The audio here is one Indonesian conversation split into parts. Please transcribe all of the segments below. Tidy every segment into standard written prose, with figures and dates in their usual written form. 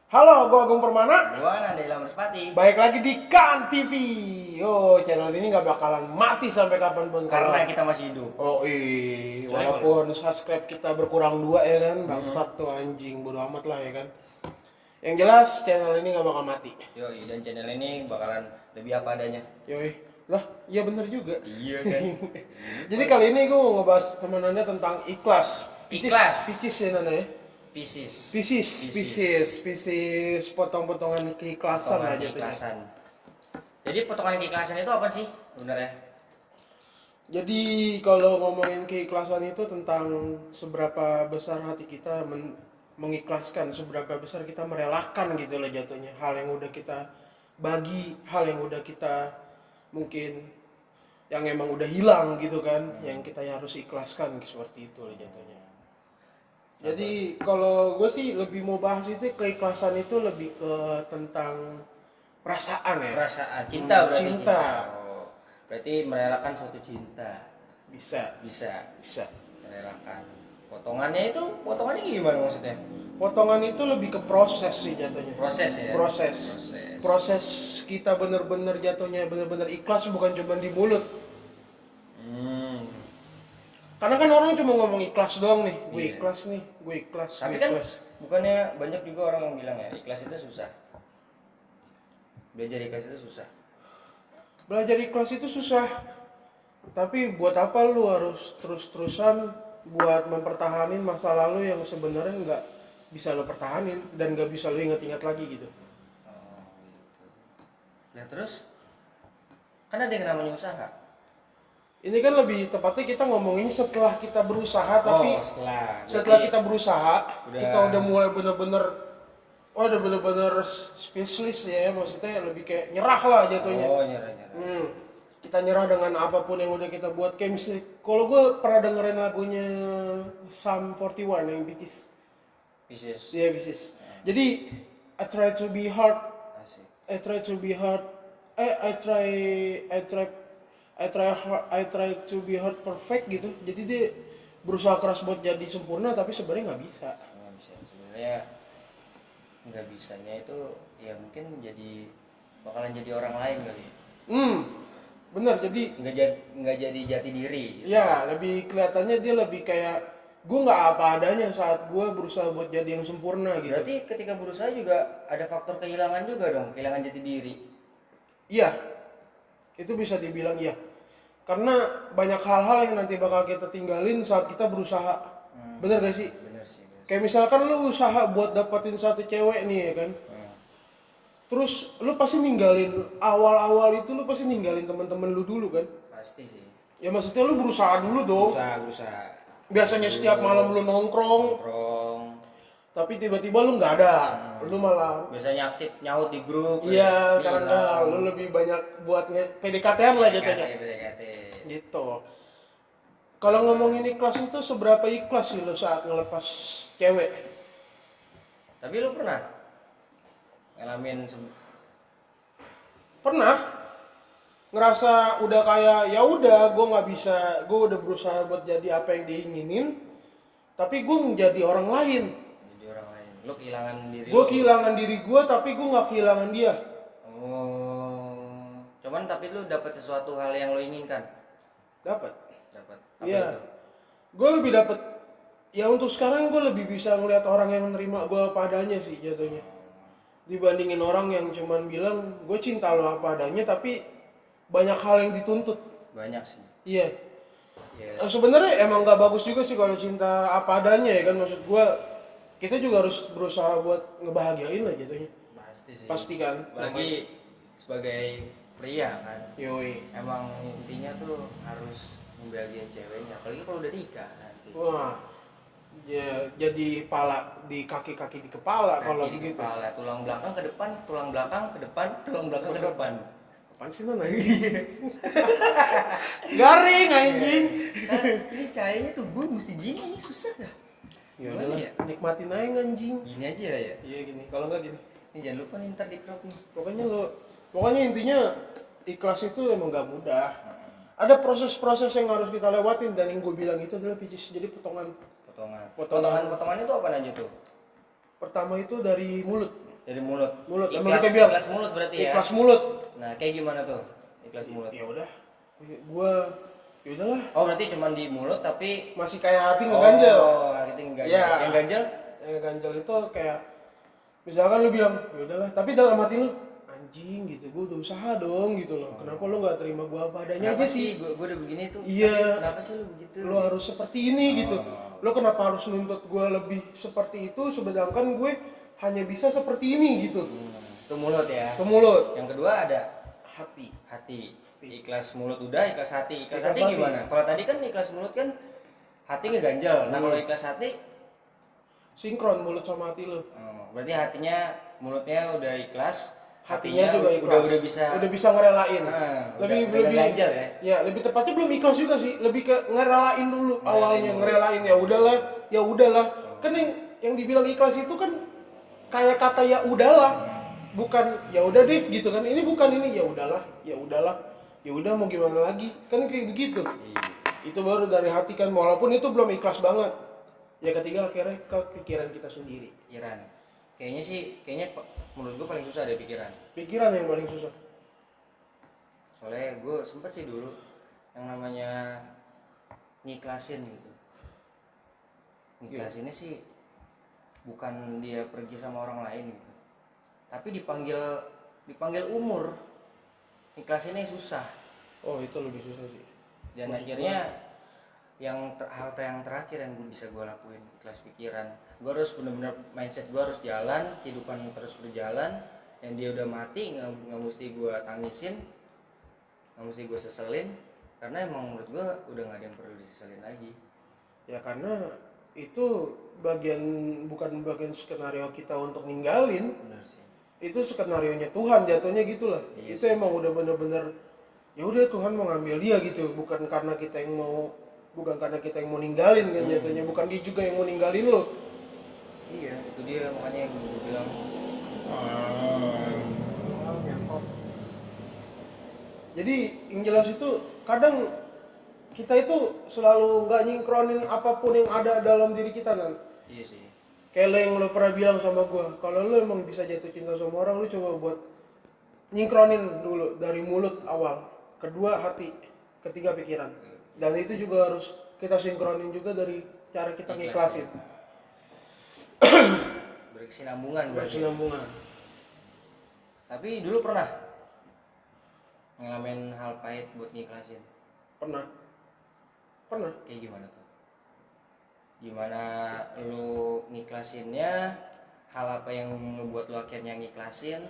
Halo, gue Agung Permana. Gua Nandela Merspati. Baik lagi di Kan TV. Yo, channel ini nggak bakalan mati sampai kapanpun. Karena kita masih hidup. Oh walaupun subscribe kita berkurang 2 ya kan, bangsat tuh anjing, bodo amat lah ya kan. Yang jelas channel ini nggak bakal mati. Yoi, dan channel ini bakalan lebih apa adanya. Yoi, lah, iya bener juga. Iya kan. Jadi kali ini gue mau ngebahas temenannya tentang ikhlas. Ikhlas. Piscis ya Nana ya. Pisces. Piscis, potong-potongan keikhlasan Potongan aja tuh. keikhlasan. Jadi potongan keikhlasan itu apa sih sebenarnya? Jadi kalau ngomongin keikhlasan itu tentang seberapa besar hati kita mengikhlaskan, seberapa besar kita merelakan gitu lah jatuhnya. Hal yang udah kita bagi, hal yang udah kita mungkin yang emang udah hilang gitu kan, yang kita harus ikhlaskan seperti itu lah jatuhnya. Jadi kalau gue sih lebih mau bahas itu keikhlasan itu lebih ke tentang perasaan ya. Perasaan cinta berarti. Cinta. Oh, berarti merelakan suatu cinta. Bisa Merelakan. Potongannya gimana maksudnya? potongan itu lebih ke proses sih jatuhnya. Proses ya. Proses kita bener-bener jatuhnya bener-bener ikhlas, bukan cuma di mulut. Karena kan orang cuma ngomong ikhlas doang nih, gue Iya. ikhlas nih, gue ikhlas. Tapi gue kan ikhlas. bukannya banyak juga orang yang bilang ya ikhlas itu susah. Belajar ikhlas itu susah. Belajar ikhlas itu susah. Tapi buat apa lu harus terus-terusan buat mempertahanin masa lalu yang sebenarnya nggak bisa lo pertahanin dan nggak bisa lo ingat-ingat lagi gitu. Oh, gitu. Nah terus kan ada yang namanya usaha. Ini kan lebih tepatnya kita ngomongin setelah kita berusaha, tapi setelah kita berusaha, kita udah mulai udah bener-bener spesialis ya, maksudnya lebih kayak nyerah lah jatuhnya. Oh, nyerah. Kita nyerah dengan apapun yang udah kita buat. Kayak misalnya, kalau gue pernah dengerin lagunya Sum 41 yang Pisces. Iya, Pisces. Jadi I try to be hard. Asik. I try to be hard. I try to be hard perfect gitu. Jadi dia berusaha keras buat jadi sempurna, tapi sebenarnya nggak bisa. Nggak bisa sebenarnya, nggak bisanya itu ya mungkin bakalan jadi orang lain kali. Bener. Jadi Nggak jadi jati diri. Gitu. ya lebih kelihatannya dia lebih kayak gue nggak apa adanya saat gue berusaha buat jadi yang sempurna gitu. Berarti ketika berusaha juga ada faktor kehilangan juga dong, kehilangan jati diri. Iya, itu bisa dibilang iya. Karena banyak hal-hal yang nanti bakal kita tinggalin saat kita berusaha. Bener gak sih? Bener sih. Kayak misalkan lu usaha buat dapetin satu cewek nih ya kan. Terus lu pasti ninggalin awal-awal itu, lu pasti ninggalin teman-teman lu dulu kan. Pasti sih. Ya maksudnya lu berusaha dulu dong. Berusaha. Biasanya setiap malam lu nongkrong, tapi tiba-tiba lu nggak ada. Lu malah Biasanya aktif nyaut di grup. iya, karena lu lebih banyak buat PDKT-an lah jatuhnya. PDKT. Gitu. Kalau ngomongin ikhlas itu seberapa ikhlas sih lo saat ngelepas cewek? Tapi lu pernah ngalamin Pernah ngerasa udah kayak ya udah gue nggak bisa, gue udah berusaha buat jadi apa yang diinginin, tapi gue menjadi orang lain. jadi orang lain. Lu kehilangan diri. Gue kehilangan diri gue, tapi gue nggak kehilangan dia. Oh. Cuman tapi lu dapat sesuatu hal yang lu inginkan. Dapat. Apa Iya. itu? Gue lebih dapat. Ya untuk sekarang gue lebih bisa ngeliat orang yang menerima gue apa adanya sih jatuhnya. Dibandingin orang yang cuman bilang gue cinta lo apa adanya, tapi banyak hal yang dituntut. Banyak sih. Iya. Yes. Sebenarnya emang gak bagus juga sih kalau cinta apa adanya ya kan, maksud gue kita juga harus berusaha buat ngebahagiain lah jatuhnya. Pasti sih. Pasti kan. Lagi sebagai pria kan. Yoi. Emang intinya tuh harus membahagiain ceweknya, apalagi kalau udah nikah nanti. Wah. Ya, jadi pala di kaki-kaki di kepala kalau Kaki di begitu. kepala, tulang belakang ke depan, tulang belakang ke depan, tulang belakang ke depan. Apaan sih mana? Garing anjing. Ini cahayanya tuh gue mesti gini, ini susah dah. Ya Gimana udah ya? nikmatin aja anjing. Gini aja lah ya. Iya gini, kalau nggak gini. Ini jangan lupa nih ntar di crop nih. Pokoknya intinya ikhlas itu emang gak mudah. Ada proses-proses yang harus kita lewatin, dan yang gue bilang itu adalah Pisces. Jadi potongan. Potongannya tuh apa aja tuh? Pertama itu dari mulut. Dari mulut. Mulut. Ikhlas, ikhlas mulut berarti ya. Ikhlas mulut. Nah, kayak gimana tuh? Ikhlas mulut. Ya udah. Gua ya udahlah. Oh, berarti cuma di mulut tapi Masih kayak hati ngeganjel. Oh, hati ngeganjel. Ya. Yang ganjel? Yang ganjel itu kayak misalkan lu bilang, "Ya udahlah," tapi dalam hati lu, "Anjing gitu, gua udah usaha dong," gitu loh. Kenapa lu nggak terima gua apa adanya Kenapa aja sih? Gua udah begini tuh. Iya. Kenapa sih lu begitu? Lu harus seperti ini gitu. Lu kenapa harus nuntut gue lebih seperti itu sedangkan gue hanya bisa seperti ini gitu. Itu mulut ya. Ke mulut, Yang kedua ada hati. hati. Ikhlas mulut udah, ikhlas hati. Ikhlas Ikhlas hati hati. gimana? Kalau tadi kan ikhlas mulut kan hati ngeganjel. Nah, kalau ikhlas hati Sinkron mulut sama hati lu. berarti hatinya mulutnya udah ikhlas, Hatinya juga ikhlas. udah bisa ngerelain. udah ganjel ya. Ya, lebih tepatnya belum ikhlas juga sih, lebih ke ngerelain dulu awalnya, ngerelain ya udahlah. Kan yang dibilang ikhlas itu kan kayak kata ya udahlah. Bukan ya udah deh gitu kan. Ini bukan ini ya udahlah. Ya udah mau gimana lagi? Kan kayak begitu. Iya. Itu baru dari hati kan, walaupun itu belum ikhlas banget. Ya ketiga akhirnya ke pikiran kita sendiri. Pikiran. Kayaknya menurut gue paling susah deh pikiran. Pikiran yang paling susah. Soalnya gue sempet sih dulu yang namanya ngiklasin gitu. Ngiklasinnya sih bukan dia pergi sama orang lain gitu, tapi dipanggil umur. Ngiklasinnya susah. Oh, itu lebih susah sih. Dan akhirnya hal yang terakhir yang bisa gue lakuin, ikhlas pikiran. Gue harus benar-benar mindset gue harus jalan, kehidupan terus berjalan. Yang dia udah mati nggak mesti gue tangisin, nggak mesti gue seselin, karena emang menurut gue udah nggak ada yang perlu diseselin lagi. Ya karena itu bukan bagian skenario kita untuk ninggalin. Benar sih. Itu skenarionya Tuhan jatuhnya gitulah. Iya Itu emang udah bener-bener ya udah Tuhan mau ngambil dia gitu, bukan karena kita yang mau ninggalin kan jatuhnya, bukan dia juga yang mau ninggalin lo. Iya, itu dia makanya yang gue bilang. Jadi yang jelas itu kadang kita itu selalu nggak nyingkronin apapun yang ada dalam diri kita kan. Iya sih. Kayak lo yang lo pernah bilang sama gue, kalau lo emang bisa jatuh cinta sama orang, lo coba buat nyingkronin dulu dari mulut awal, kedua hati, ketiga pikiran, dan itu juga harus kita sinkronin juga dari cara kita ngiklasin. Berkesinambungan berarti. Berkesinambungan. Tapi dulu pernah ngalamin hal pahit buat ngiklasin. Pernah. Kayak gimana tuh? Gimana lu ngiklasinnya? Hal apa yang ngebuat lu akhirnya ngiklasin?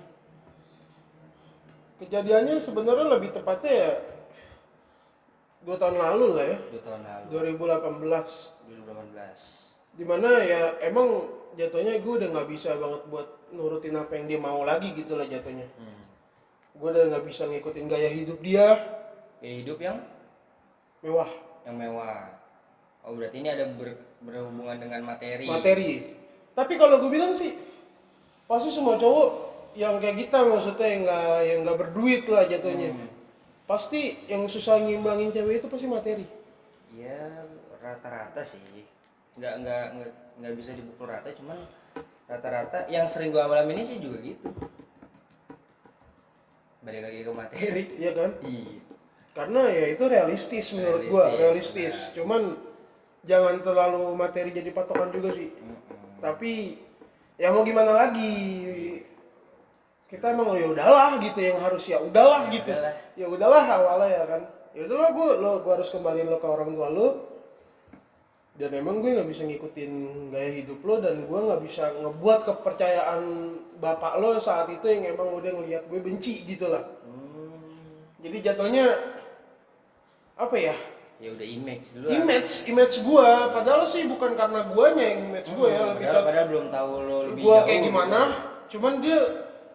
Kejadiannya sebenarnya lebih tepatnya ya 2 tahun lalu lah ya. 2 tahun lalu. 2018. Dimana ya emang jatuhnya gue udah nggak bisa banget buat nurutin apa yang dia mau lagi gitu lah jatuhnya. Gue udah nggak bisa ngikutin gaya hidup dia. Gaya hidup yang Mewah. Oh, berarti ini ada berhubungan dengan materi. Tapi kalau gue bilang sih pasti semua cowok yang kayak kita, maksudnya yang nggak berduit lah jatuhnya. Pasti yang susah ngimbangin cewek itu pasti materi. Iya, rata-rata sih. Nggak bisa dipukul rata, cuman rata-rata yang sering gua alamin ini sih juga gitu. Balik lagi ke materi. Iya kan? Iya. Karena ya itu realistis menurut gua, realistis. Cuman jangan terlalu materi jadi patokan juga sih. Tapi ya mau gimana lagi? Kita emang ya udahlah gitu, yang harus ya udahlah gitu. Ya udahlah awalnya ya kan. Ya udahlah gua harus kembaliin lo ke orang tua lo. Dan emang gue nggak bisa ngikutin gaya hidup lo, dan gue nggak bisa ngebuat kepercayaan bapak lo saat itu yang emang udah ngelihat gue benci gitu lah. Jadi jatuhnya apa ya? Ya udah image dulu. Image gue, padahal sih bukan karena guanya yang image gue ya, lebih padahal belum tahu lo lebih gue jauh. kayak gimana. Cuman dia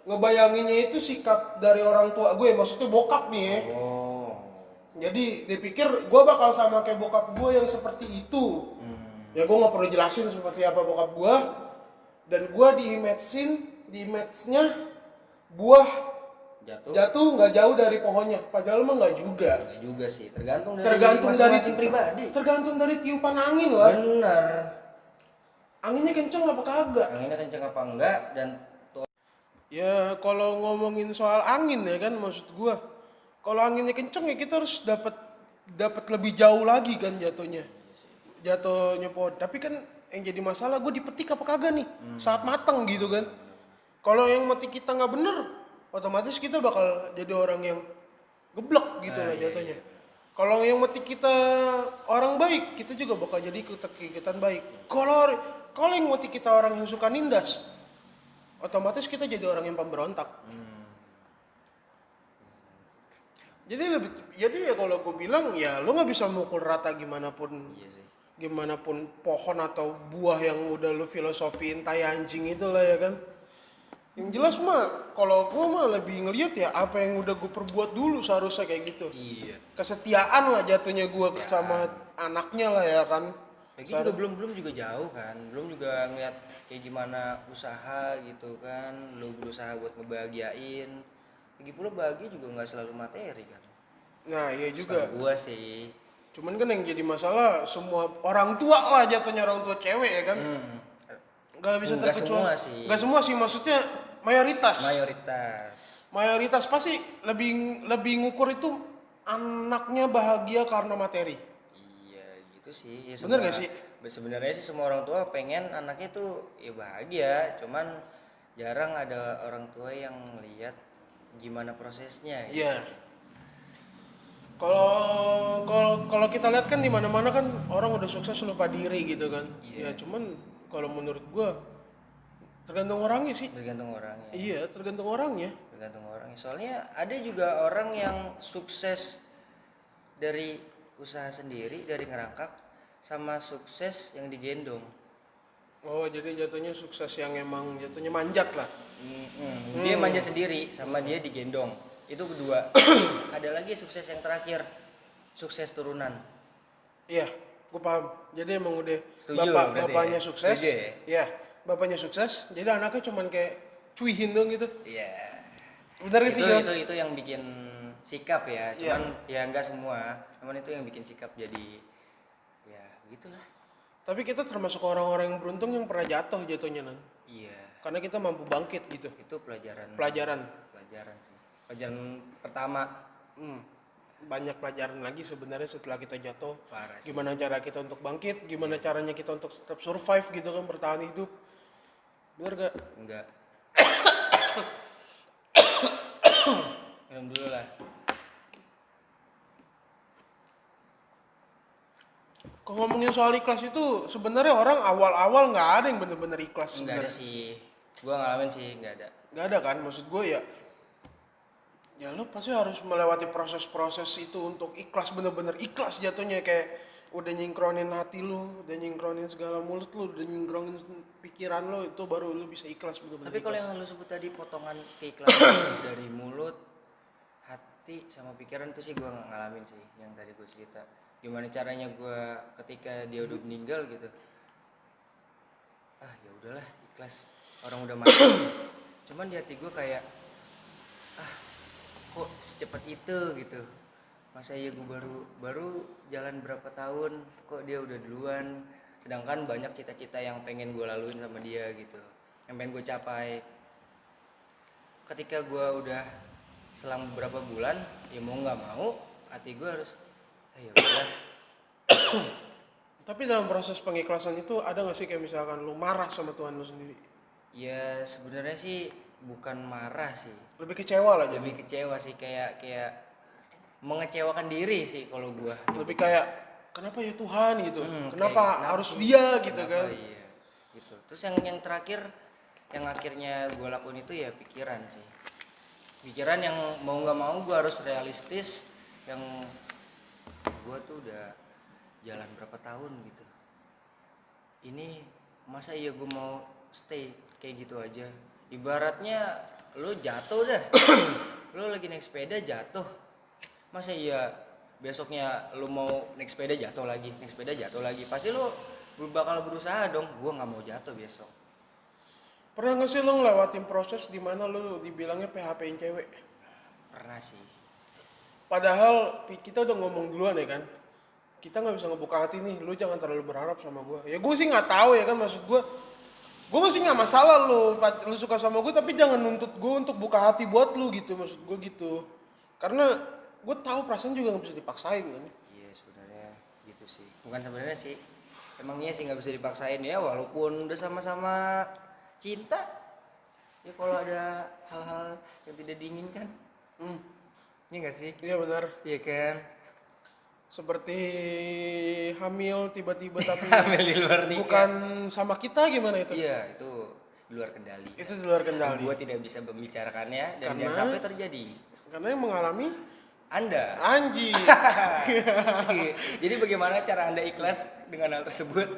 ngebayanginnya itu sikap dari orang tua gue, maksudnya bokap nih ya. Jadi dipikir gue bakal sama kayak bokap gue yang seperti itu. Ya gue nggak perlu jelasin seperti apa bokap gue. Dan gue di image-nya buah jatuh nggak jauh dari pohonnya. Padahal mah nggak juga. Nggak juga sih, tergantung dari masing-masing pribadi. Tergantung dari tiupan angin lah. Benar. Anginnya kenceng apa kagak? Anginnya kenceng apa enggak, dan Ya kalau ngomongin soal angin ya kan, maksud gua kalau anginnya kenceng ya kita harus dapat dapat lebih jauh lagi kan jatuhnya. Jatuhnya pohon. Tapi kan yang jadi masalah gue dipetik apa kagak nih saat matang gitu kan. Kalau yang mati kita nggak bener, otomatis kita bakal jadi orang yang geblek gitu lah Iya, jatuhnya. iya. Kalau yang mati kita orang baik, kita juga bakal jadi ikutan baik. Kalau kalau yang mati kita orang yang suka nindas, otomatis kita jadi orang yang pemberontak. Jadi ya kalau gue bilang ya lo nggak bisa mukul rata Iya sih. gimana pun pohon atau buah yang udah lo filosofiin tai anjing itulah ya kan. Yang jelas mah kalau gue mah lebih ngeliat ya apa yang udah gue perbuat dulu seharusnya kayak gitu. Iya. Kesetiaan lah jatuhnya gue sama anaknya lah ya kan. Lagi juga belum juga jauh kan, belum juga ngeliat kayak gimana usaha gitu kan, lu berusaha buat ngebahagiain. Lagi pula bahagia juga nggak selalu materi kan. Nah iya juga. Setahu gua sih. Cuman kan yang jadi masalah semua orang tua lah jatuhnya orang tua cewek ya kan. Nggak bisa Nggak terkecuali. semua sih. Nggak semua sih maksudnya mayoritas. Mayoritas. Mayoritas pasti lebih lebih ngukur itu anaknya bahagia karena materi. Iya gitu sih. Ya, Bener nggak sih? Sebenarnya sih semua orang tua pengen anaknya tuh ya bahagia, cuman jarang ada orang tua yang lihat gimana prosesnya. Gitu. Iya. Kalau kalau kita lihat kan di mana-mana kan orang udah sukses lupa diri gitu kan. Iya. Ya cuman kalau menurut gua tergantung orangnya sih. Tergantung orangnya. Iya, tergantung orangnya. Tergantung orangnya. Soalnya ada juga orang yang sukses dari usaha sendiri, dari ngerangkak, sama sukses yang digendong. Oh, jadi jatuhnya sukses yang emang jatuhnya manjat lah. Dia manja sendiri, sama dia digendong. Itu kedua. Ada lagi sukses yang terakhir, sukses turunan. Iya, gua paham. Jadi emang udah Setuju berarti bapaknya ya? sukses. Setuju ya? Iya, bapaknya sukses. Jadi anaknya cuman kayak cuihin dong gitu. Iya. Bener gak sih, Jon? Itu yang bikin sikap ya. Iya. Cuman ya enggak semua. Cuman itu yang bikin sikap jadi ya gitulah. Tapi kita termasuk orang-orang yang beruntung yang pernah jatuh jatuhnya nan. Iya. Karena kita mampu bangkit gitu. Itu pelajaran. Pelajaran. Pelajaran sih. Pelajaran pertama. Banyak pelajaran lagi sebenarnya setelah kita jatuh. Parah sih. Gimana cara kita untuk bangkit, gimana caranya kita untuk tetap survive gitu kan, bertahan hidup. Bener gak? Enggak. Minum dulu lah. Kalau ngomongin soal ikhlas itu sebenarnya orang awal-awal nggak ada yang bener-bener ikhlas Enggak ada sebenarnya. sih. Gua ngalamin sih enggak ada. Nggak ada kan, maksud gue ya. Ya lo pasti harus melewati proses-proses itu untuk ikhlas, bener-bener ikhlas jatuhnya, kayak udah nyingkronin hati lu, udah nyingkronin segala mulut lu, udah nyingkronin pikiran lo, itu baru lu bisa ikhlas bener-bener. Tapi kalau ikhlas. yang lu sebut tadi potongan keikhlasan dari mulut, hati sama pikiran itu sih gua nggak ngalamin sih yang tadi gua cerita. Gimana caranya gua ketika dia udah meninggal gitu. Ah, ya udahlah, ikhlas. Orang udah mati. Cuman di hati gua kayak kok secepat itu gitu. Masa iya gue baru jalan berapa tahun kok dia udah duluan, sedangkan banyak cita-cita yang pengen gue laluin sama dia gitu, yang pengen gue capai. Ketika gue udah selang beberapa bulan, ya mau nggak mau hati gue harus ya udah. Tapi dalam proses pengikhlasan itu ada nggak sih kayak misalkan lu marah sama Tuhan lu sendiri? Ya sebenarnya sih bukan marah sih, Lebih kecewa lah jadi. lebih kecewa sih, kayak mengecewakan diri sih kalau gue. Lebih kayak kenapa ya Tuhan gitu? Kenapa harus sih? dia gitu Kenapa, kan? iya gitu. Terus yang terakhir yang akhirnya gue lakuin itu ya pikiran sih, pikiran yang mau nggak mau gue harus realistis, yang gue tuh udah jalan berapa tahun gitu, ini masa iya gue mau stay kayak gitu aja. Ibaratnya lu jatuh dah, lu lagi naik sepeda jatuh, masa iya besoknya lu mau naik sepeda jatuh lagi, naik sepeda jatuh lagi, pasti lu bakal berusaha dong, gua nggak mau jatuh besok. Pernah nggak sih lu ngelewatin proses di mana lu dibilangnya PHP-in cewek? Pernah sih. Padahal kita udah ngomong duluan ya kan? Kita nggak bisa ngebuka hati nih, lu jangan terlalu berharap sama gua. Ya gua sih nggak tahu ya kan, maksud gua Gue masih nggak masalah lu suka sama gue, tapi jangan nuntut gue untuk buka hati buat lu gitu, maksud gue gitu. Karena gue tahu perasaan juga nggak bisa dipaksain kan. Iya sebenarnya gitu sih, bukan sebenarnya sih, emang iya sih nggak bisa dipaksain ya, walaupun udah sama-sama cinta ya, kalau ada hal-hal yang tidak diinginkan, iya nggak sih? Iya benar. Iya kan. Seperti hamil tiba-tiba tapi Hamil di luar nikah. bukan sama kita, gimana itu? Iya itu di luar kendali. Itu di luar kendali. Gue tidak bisa membicarakannya dan Karena- jangan sampai terjadi. Karena yang mengalami Anda. anjing. Jadi bagaimana cara Anda ikhlas dengan hal tersebut?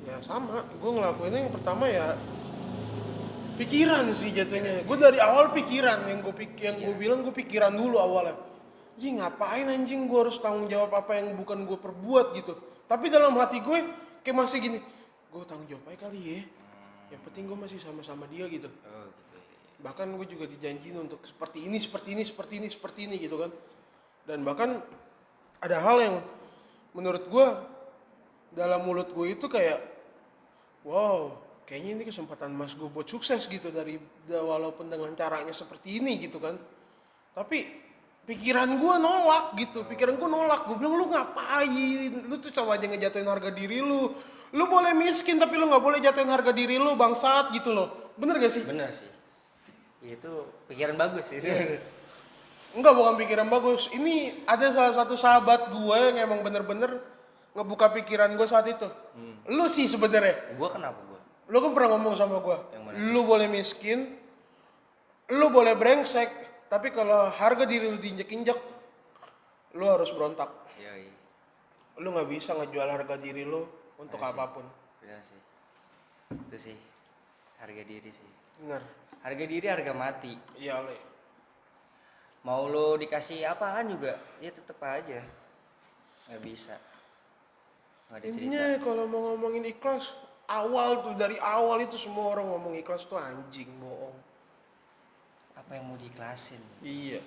Ya sama, gue ngelakuinnya yang pertama ya pikiran sih jatuhnya. Gue dari awal pikiran yang gue bilang, gue pikiran dulu awalnya. Ngapain anjing gue harus tanggung jawab apa yang bukan gue perbuat gitu. Tapi dalam hati gue kayak masih gini, gue tanggung jawab aja kali ya. Yang penting gue masih sama-sama dia gitu. Oh gitu. Bahkan gue juga dijanjiin untuk seperti ini gitu kan. Dan bahkan ada hal yang menurut gue dalam mulut gue itu kayak wow, kayaknya ini kesempatan emas gue buat sukses gitu, walaupun dengan caranya seperti ini gitu kan. Tapi pikiran gue nolak gitu, gue bilang lu ngapain, lu tuh coba aja ngejatuhin harga diri lu boleh miskin tapi lu nggak boleh jatuhin harga diri lu, bangsat gitu loh, bener gak sih? Bener sih, itu pikiran bagus sih. Enggak, bukan pikiran bagus, ini ada salah satu sahabat gue yang emang bener-bener ngebuka pikiran gue saat itu. Lu sih sebenarnya, Gue kenapa gue? lu kan pernah ngomong sama gue, Yang mana? lu boleh miskin, lu boleh brengsek, tapi kalau harga diri lu diinjek-injek, lu harus berontak. Yoi. Lu nggak bisa ngejual harga diri lu untuk Bener sih. apapun. Bener sih. Itu sih harga diri sih. Bener. Harga diri harga mati. Iya le. Mau lo dikasih apaan juga, ya tetep aja nggak bisa. Nggak ada cerita. Intinya kalau mau ngomongin ikhlas, dari awal itu semua orang ngomong ikhlas tuh anjing, bohong. Apa yang mau diikhlasin? Iya.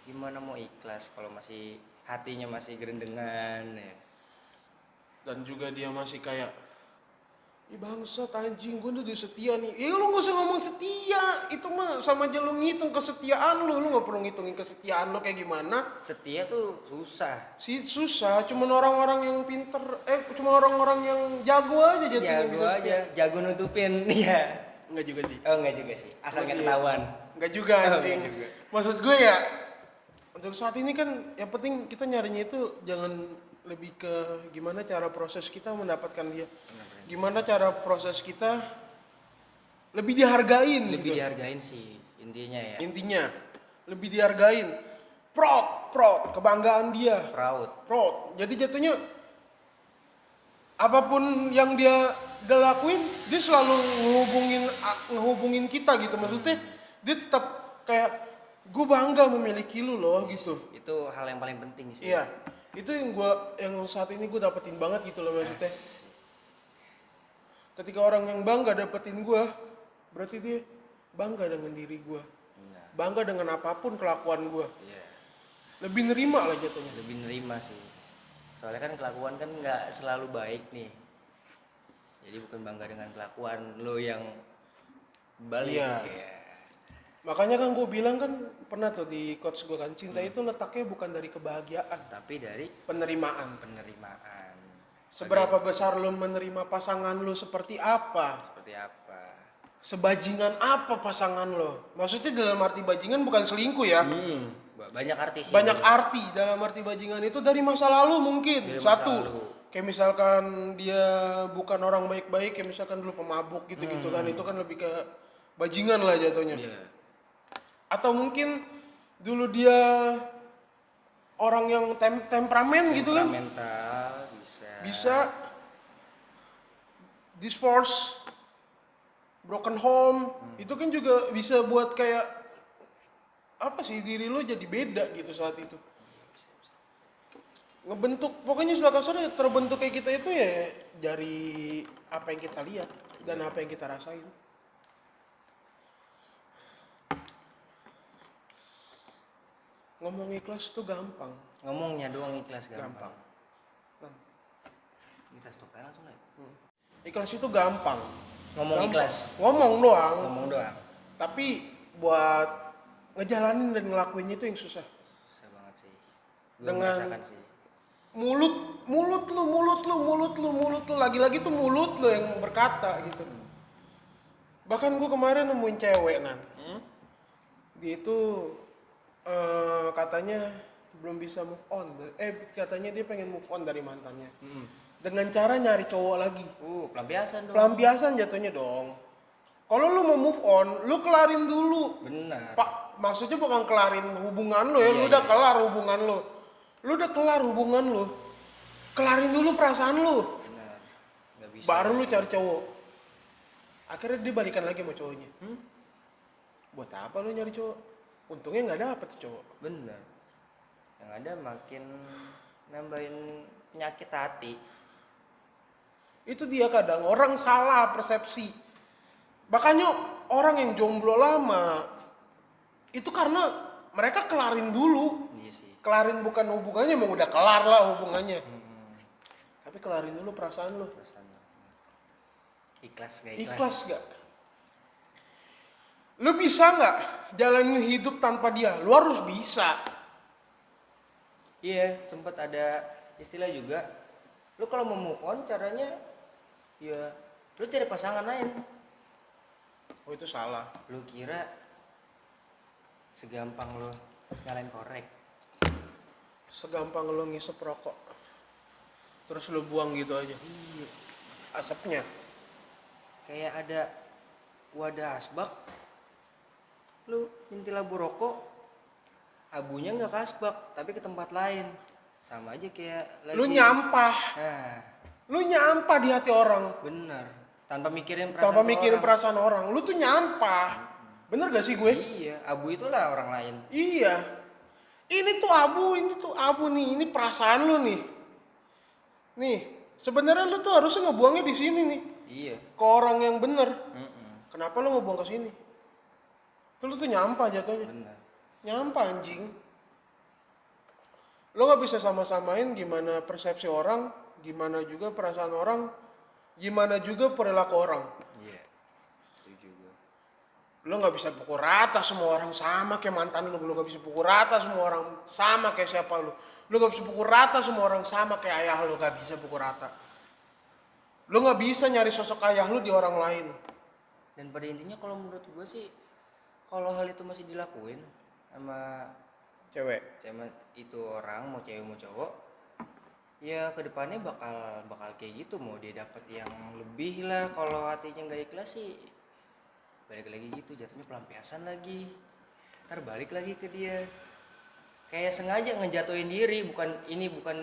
Gimana mau ikhlas kalau masih hatinya masih gerendengan ya? Dan juga dia masih kayak, ih bangsat anjing, gue udah setia nih. Lu gak usah ngomong setia, itu mah sama aja lu ngitung kesetiaan lu gak perlu ngitungin kesetiaan lu kayak gimana. Setia tuh susah. Susah, cuman orang-orang yang pinter, cuma orang-orang yang jago aja jatuhnya. Jago aja, jago nutupin ya. Enggak juga sih. Oh enggak juga sih, asal nggak ketahuan. Enggak juga anjing. Enggak juga. Maksud gue ya, untuk saat ini kan yang penting kita nyarinya itu jangan lebih ke gimana cara proses kita mendapatkan dia. Gimana cara proses kita lebih dihargain Lebih gitu. dihargain sih intinya ya. Intinya lebih dihargain. Proud, kebanggaan dia. Proud. Jadi jatuhnya apapun yang dia lakuin, dia selalu ngehubungin kita gitu. Maksudnya dia tetap kayak gue bangga memiliki lu loh gitu. Itu hal yang paling penting sih. Iya, itu yang saat ini gue dapetin banget gitu loh maksudnya. Ketika orang yang bangga dapetin gue, berarti dia bangga dengan diri gue, Nah, bangga dengan apapun kelakuan gue, iya. lebih nerima lah jatuhnya. Lebih nerima sih. Soalnya kan kelakuan kan nggak selalu baik nih. Jadi bukan bangga dengan kelakuan lo yang balik. Iya. Ya. Makanya kan gue bilang kan pernah tuh di quotes gue kan, cinta itu letaknya bukan dari kebahagiaan, Tapi dari penerimaan. penerimaan. Seberapa besar lo menerima pasangan lo seperti apa? Seperti apa? Sebajingan apa pasangan lo? Maksudnya dalam arti bajingan bukan selingkuh ya. Banyak arti sih. Banyak arti dalam arti bajingan itu dari masa lalu mungkin. Dari masa Satu, lalu. kayak misalkan dia bukan orang baik-baik, kayak misalkan dulu pemabuk gitu-gitu kan, itu kan lebih ke bajingan lah jatuhnya. Iya. Atau mungkin dulu dia orang yang temperamen gitu kan. Temperamental Bisa divorce, broken home, itu kan juga bisa buat kayak apa sih, diri lo jadi beda gitu saat itu. Ngebentuk, pokoknya suatu kasarnya terbentuk kayak kita itu ya dari apa yang kita lihat dan apa yang kita rasain. Ngomong ikhlas tuh gampang. Ngomongnya doang ikhlas gampang. Nah, Kita stop aja langsung ya. Ikhlas itu gampang. Ngomong ikhlas, Ngomong doang. ngomong doang. Tapi buat ngejalanin dan ngelakuinnya itu yang susah. Susah banget sih. Gue Dengan merasakan sih. mulut lu lagi-lagi tuh mulut lu yang berkata gitu. Bahkan gue kemarin nemuin cewek dia itu katanya belum bisa move on. Katanya dia pengen move on dari mantannya dengan cara nyari cowok lagi. Pelampiasan dong. Pelampiasan jatuhnya dong. Kalau lu mau move on, lu kelarin dulu. Benar. Pak, maksudnya bukan kelarin hubungan lu ya, Iya, lu udah iya. kelar hubungan lu. Lu udah kelar hubungan lu. Kelarin dulu perasaan lu. Benar. Gak bisa. Baru lu cari cowok. Akhirnya dia balikan lagi sama cowoknya. Buat apa lu nyari cowok? Untungnya nggak dapet tuh cowok. Benar. Yang ada makin nambahin penyakit hati. Itu dia kadang orang salah persepsi. Makanya orang yang jomblo lama itu karena mereka kelarin dulu. Iya sih. Kelarin bukan hubungannya, emang udah kelar lah hubungannya. Tapi kelarin dulu perasaan lu. Perasaan. Ikhlas gak ikhlas? Ikhlas gak? Lu bisa nggak jalanin hidup tanpa dia? Lu harus bisa. Iya, sempat ada istilah juga. Lu kalau mau move on caranya ya lu cari pasangan lain. Oh itu salah. Lu kira segampang lu nyalain korek? Segampang lu ngisep rokok terus lu buang gitu aja. Iya. Asapnya. Kayak ada wadah asbak, lu nyentil abu rokok, abunya nggak ke asbak tapi ke tempat lain, sama aja kayak lagi. Lu nyampah. Nah, Lu nyampah di hati orang. bener. Tanpa mikirin perasaan Tanpa orang. mikirin perasaan orang. Lu tuh nyampah. Bener gak sih gue? Iya, abu itulah orang lain. Iya. Ini tuh abu nih. Ini perasaan lu nih. Nih, sebenarnya lu tuh harusnya ngebuangnya di sini nih. Iya. Ke orang yang bener. Kenapa lu ngebuang ke sini? Itu lu tuh nyampah jatuhnya. Bener. Nyampah anjing. Lo nggak bisa sama-samain gimana persepsi orang, gimana juga perasaan orang, gimana juga perilaku orang. Iya. Setuju gue. Lo nggak bisa pukul rata semua orang sama kayak mantan lo nggak bisa pukul rata semua orang sama kayak siapa lo nggak bisa pukul rata semua orang sama kayak ayah lo, nggak bisa pukul rata. Lo nggak bisa nyari sosok ayah lo di orang lain. Dan pada intinya kalau menurut gue sih, kalau hal itu masih dilakuin sama Cewek. itu orang, mau cewek mau cowok, ya kedepannya bakal kayak gitu. Mau dia dapet yang lebih lah, kalau hatinya nggak ikhlas sih balik lagi gitu, jatuhnya pelampiasan lagi, ntar balik lagi ke dia, kayak sengaja ngejatuhin diri. Bukan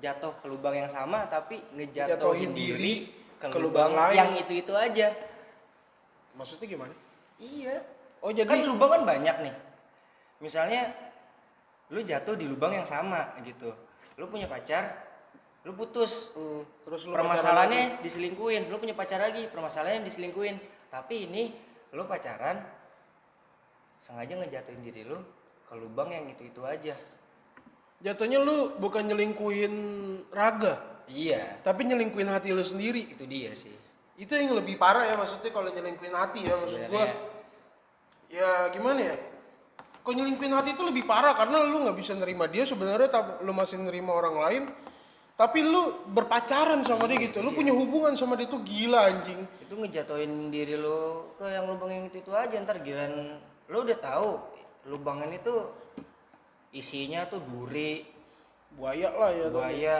jatuh ke lubang yang sama, tapi ngejatuhin diri ke lubang lain. yang itu aja. Maksudnya gimana? Iya, Oh jadi kan lubang kan banyak nih. Misalnya lu jatuh di lubang yang sama gitu, lu punya pacar, lu putus, terus lu permasalahannya diselingkuin, lu punya pacar lagi, permasalahannya diselingkuin. Tapi ini lu pacaran sengaja ngejatuhin diri lu ke lubang yang itu aja. jatuhnya lu bukan nyelingkuhin raga, Iya, tapi nyelingkuhin hati lu sendiri. itu dia sih Itu yang lebih parah ya, maksudnya kalau nyelingkuhin hati ya, maksud sebenarnya. gua ya gimana ya, kalau nyelingkuhin hati itu lebih parah karena lu nggak bisa nerima dia sebenarnya, lu masih nerima orang lain, tapi lu berpacaran sama dia gitu, lu punya hubungan sama dia tuh gila anjing. Itu ngejatuhin diri lu ke yang lubang yang itu aja. Ntar giliran lu udah tahu lubangan itu isinya tuh duri, Buaya lah ya. buaya,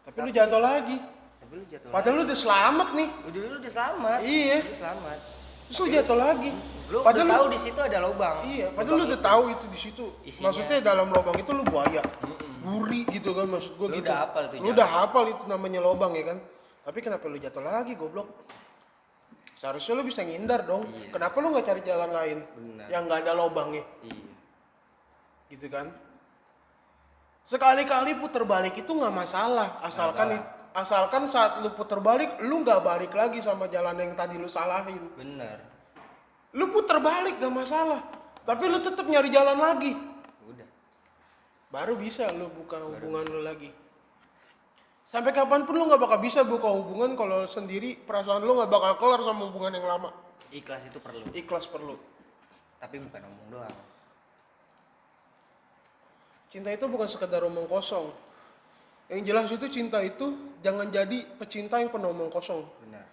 Tapi lu jatuh lagi. tapi lu jatuh Padahal lu udah selamat nih. lu udah selamat. Iya. Lu selamat. Terus lu jatuh lagi. Lu Padahal udah lu tahu di situ ada lubang. Iya, padahal lu udah tahu itu di situ. Isinya. Maksudnya dalam lubang itu lu buaya. Duri gitu kan, maksud gua Lu gitu. udah hafal tuh Lu jalan. udah hafal itu namanya lubang ya kan. Tapi kenapa lu jatuh lagi goblok? Seharusnya lu bisa ngindar dong. Iya. Kenapa lu nggak cari jalan lain Benar. yang nggak ada lubangnya? Iya. Gitu kan? Sekali-kali puter balik itu nggak masalah, asalkan saat lu puter balik lu nggak balik lagi sama jalan yang tadi lu salahin. Bener. Lu puter balik gak masalah, tapi lu tetap nyari jalan lagi, Udah. baru bisa lu buka hubungan lu lagi. Sampai kapanpun lu nggak bakal bisa buka hubungan kalau sendiri, perasaan lu nggak bakal kelar sama hubungan yang lama. Ikhlas itu perlu, Ikhlas perlu. tapi bukan omong doang. Cinta itu bukan sekedar omong kosong. Yang jelas itu cinta itu jangan jadi pecinta yang penuh omong kosong. Benar.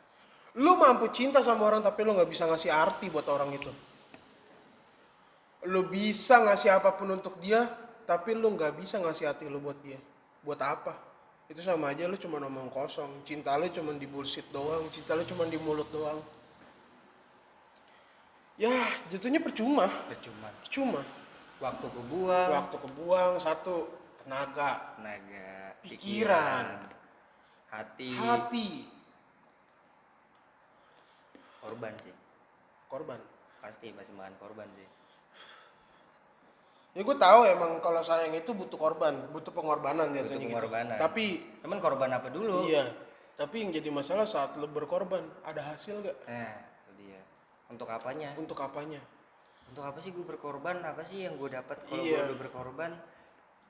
Lu mampu cinta sama orang tapi lu nggak bisa ngasih arti buat orang itu. Lu bisa ngasih apapun untuk dia, tapi lu nggak bisa ngasih hati lu buat dia. Buat apa? Itu sama aja lu cuma ngomong kosong. Cinta lu cuma di bullshit doang, cinta lu cuma di mulut doang. Ya, jatuhnya percuma. Percuma. Percuma. Waktu kebuang, Waktu kebuang, satu, tenaga, tenaga, pikiran, hati, korban sih. korban. Pasti makan korban sih. Ya gue tahu emang kalau sayang itu butuh korban, butuh pengorbanan Butuh jatuhnya pengorbanan. gitu. Tapi Temen korban apa dulu? iya, tapi yang jadi masalah saat lo berkorban, ada hasil gak? Nah, itu dia. Untuk apanya? Untuk apanya? Untuk apa sih gue berkorban? Apa sih yang gue dapat kalau Iya. gue udah berkorban?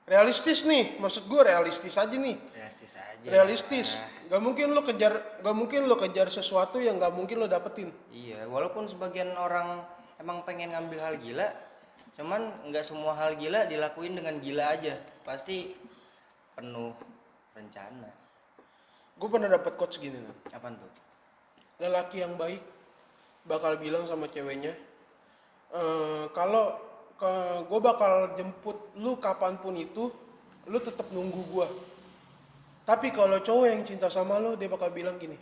Realistis nih, maksud gue realistis aja nih. Realistis aja. Realistis. Nah, Gak mungkin lo kejar sesuatu yang gak mungkin lo dapetin. iya, walaupun sebagian orang emang pengen ngambil hal gila, cuman nggak semua hal gila dilakuin dengan gila aja. Pasti penuh rencana. Gue pernah dapet quotes gini nih. Apaan tuh? Lelaki yang baik bakal bilang sama ceweknya, kalau gue bakal jemput lu kapanpun itu, lu tetap nunggu gue. Tapi kalau cowok yang cinta sama lu, dia bakal bilang gini,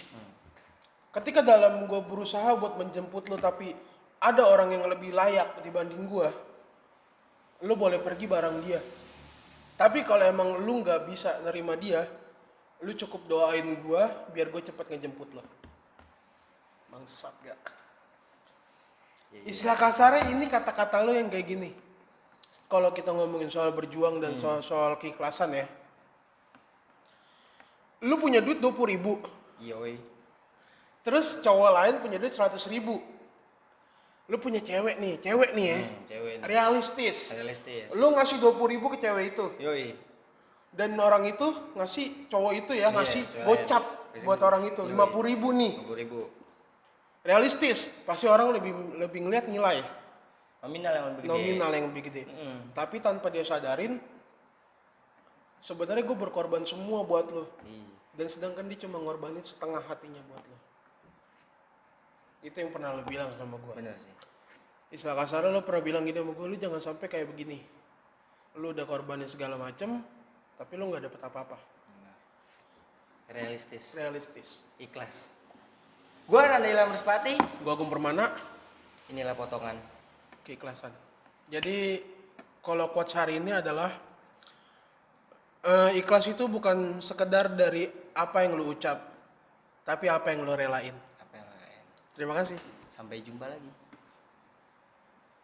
ketika dalam gue berusaha buat menjemput lu tapi ada orang yang lebih layak dibanding gue, lu boleh pergi bareng dia. Tapi kalau emang lu nggak bisa nerima dia, lu cukup doain gue biar gue cepet ngejemput lo. Bangsat gak? Ya, iya. Istilah kasarnya ini kata-kata lo yang kayak gini. Kalau kita ngomongin soal berjuang dan soal keikhlasan ya. Lu punya duit 20.000. Yoi. Terus cowok lain punya duit 100.000. Lu punya cewek nih ya. Cewek nih. Realistis. Realistis. Lu ngasih 20.000 ke cewek itu. Yoi. Dan orang itu ngasih, cowok itu ya, Iya, ngasih cowok gocap lain. buat orang itu. Yoi. 50.000 nih. 50.000. Realistis. Pasti orang lebih ngeliat nilai. Nominal yang lebih gede. Nominal yang lebih gede. Tapi tanpa dia sadarin, sebenarnya gue berkorban semua buat lo. Iya. Dan sedangkan dia cuma ngorbanin setengah hatinya buat lo. Itu yang pernah lo bilang sama gue. Bener sih. Istilah kasarnya lo pernah bilang gini sama gue, lo jangan sampai kayak begini. Lo udah korbanin segala macem, tapi lo gak dapet apa-apa. Realistis. Realistis. Ikhlas. Gua Nanda Ilham Ruspati. Gue Agung Permana, Inilah potongan. keikhlasan. Jadi kalau quotes hari ini adalah ikhlas itu bukan sekedar dari apa yang lo ucap, tapi apa yang lo relain. Apa yang lain? Terima kasih. Sampai jumpa lagi.